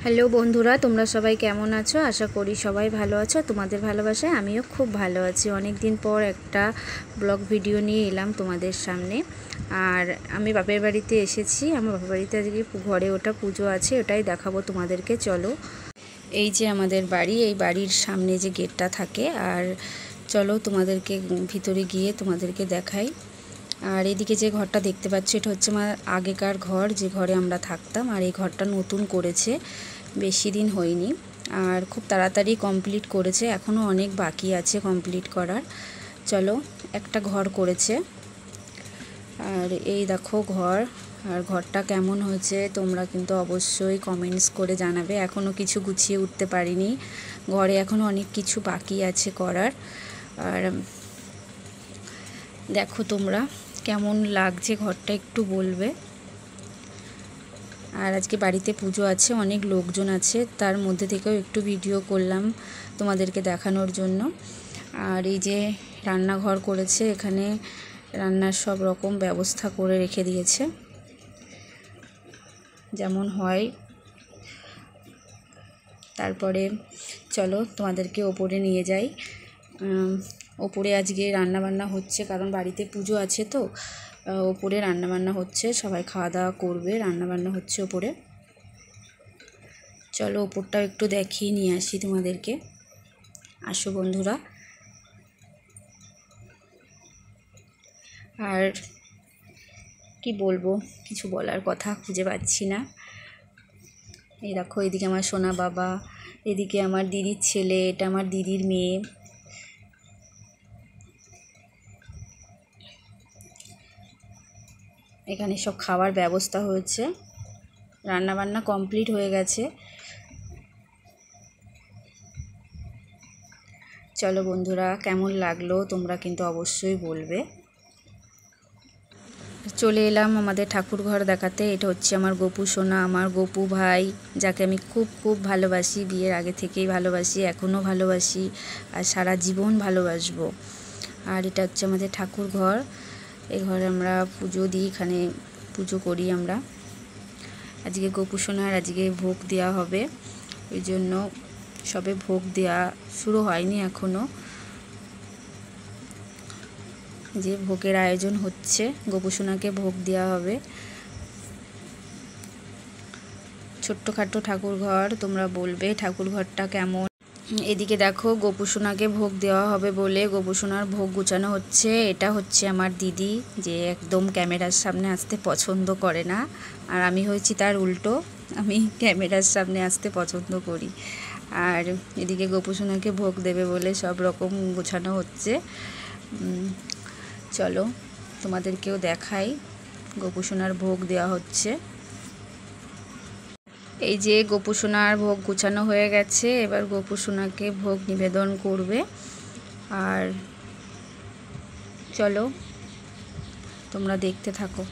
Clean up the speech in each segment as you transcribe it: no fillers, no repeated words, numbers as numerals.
Hello বন্ধুরা, তোমরা সবাই কেমন আছো? আশা করি সবাই ভালো আছো। তোমাদের ভালোবাসায় আমিও খুব ভালো আছি। অনেক দিন পর একটা ব্লগ ভিডিও নিয়ে এলাম তোমাদের সামনে। আর আমি বাপের বাড়িতে এসেছি। আমার বাপের বাড়িতে আজকে ঘরে ওটা পুজো আছে, ওটাই দেখাবো তোমাদেরকে। চলো, এই যে আমাদের বাড়ি, এই বাড়ির সামনে যে গেটটা থাকে। আর চলো তোমাদেরকে ভিতরে গিয়ে তোমাদেরকে দেখাই। আর এদিকে যে ঘরটা দেখতে পাচ্ছ, এটা হচ্ছে আমার আগেকার ঘর, যে ঘরে আমরা থাকতাম। আর এই ঘরটা নতুন করেছে, বেশি দিন হয়নি। আর খুব তাড়াতাড়ি কমপ্লিট করেছে, এখনও অনেক বাকি আছে কমপ্লিট করার। চলো, একটা ঘর করেছে। আর এই দেখো ঘর। আর ঘরটা কেমন হয়েছে তোমরা কিন্তু অবশ্যই কমেন্টস করে জানাবে। এখনও কিছু গুছিয়ে উঠতে পারিনি, ঘরে এখনও অনেক কিছু বাকি আছে করার। আর দেখো তোমরা কেমন লাগছে ঘরটা, একটু বলবে। আর আজকে বাড়িতে পুজো আছে, অনেক লোকজন আছে, তার মধ্যে থেকেও একটু ভিডিও করলাম তোমাদেরকে দেখানোর জন্য। আর এই যে রান্নাঘর করেছে, এখানে রান্নার সব রকম ব্যবস্থা করে রেখে দিয়েছে যেমন হয়। তারপরে চলো তোমাদেরকে ওপরে নিয়ে যাই। ওপরে আজকে রান্নাবান্না হচ্ছে, কারণ বাড়িতে পুজো আছে তো। ওপরে রান্নাবান্না হচ্ছে, সবাই খাওয়া দাওয়া করবে, রান্নাবান্না হচ্ছে ওপরে। চলো ওপরটাও একটু দেখিয়ে নিয়ে আসি তোমাদেরকে। আসো বন্ধুরা। আর কি বলবো, কিছু বলার কথা খুঁজে পাচ্ছি না। এই দেখো, এদিকে আমার সোনা বাবা, এদিকে আমার দিদির ছেলে, এটা আমার দিদির মেয়ে। এখানে সব খাবার ব্যবস্থা হয়েছে, রান্নাবান্না কমপ্লিট হয়ে গেছে। চলো বন্ধুরা, কেমন লাগলো তোমরা কিন্তু অবশ্যই বলবে। চলে এলাম আমাদের ঠাকুর ঘর দেখাতে। এটা হচ্ছে আমার গোপু সোনা, আমার গোপু ভাই, যাকে আমি খুব খুব ভালোবাসি, বিয়ের আগে থেকেই ভালোবাসি, এখনও ভালোবাসি, আর সারা জীবন ভালোবাসবো। আর এটা হচ্ছে আমাদের ঠাকুর ঘর। এই ঘরে আমরা পুজো দিই, এখানে পুজো করি আমরা। আজকে গোপু সোনার আজকে ভোগ দেওয়া হবে, ওই জন্য সবে ভোগ দেওয়া শুরু হয়নি এখনও। যে ভোগের আয়োজন হচ্ছে, গোপু সোনাকে ভোগ দেওয়া হবে। ছোট্টখাটো ঠাকুর ঘর, তোমরা বলবে ঠাকুর ঘরটা কেমন। এদিকে দেখো, গোপু সোনাকে ভোগ দেওয়া হবে বলে গোপু সোনার ভোগ গুছানো হচ্ছে। এটা হচ্ছে আমার দিদি, যে একদম ক্যামেরার সামনে আসতে পছন্দ করে না, আর আমি হয়েছি তার উল্টো, আমি ক্যামেরার সামনে আসতে পছন্দ করি। আর এদিকে গোপু সোনাকে ভোগ দেবে বলে সব রকম গোছানো হচ্ছে। চলো তোমাদেরকেও দেখাই, গোপু সোনার ভোগ দেওয়া হচ্ছে। এই যে গোপু সোনার ভোগ গুছানো হয়ে গেছে, এবার গোপু সোনাকে ভোগ নিবেদন করবে। আর চলো তোমরা দেখতে থাকো।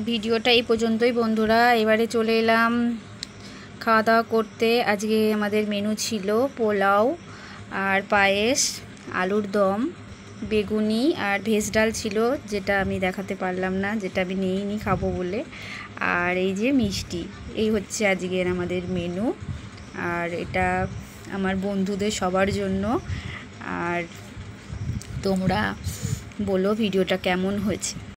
ভিডিওটা এই পর্যন্তই বন্ধুরা। এবারে চলে এলাম খাওয়া দাওয়া করতে। আজকে আমাদের মেনু ছিল পোলাও আর পায়েস, আলুর দম, বেগুনি আর ভেজ ডাল ছিল, যেটা আমি দেখাতে পারলাম না, যেটা আমি নিইনি খাবো বলে। আর এই যে মিষ্টি, এই হচ্ছে আজকের আমাদের মেনু। আর এটা আমার বন্ধুদের সবার জন্য। আর তোমরা বলো ভিডিওটা কেমন হয়েছে।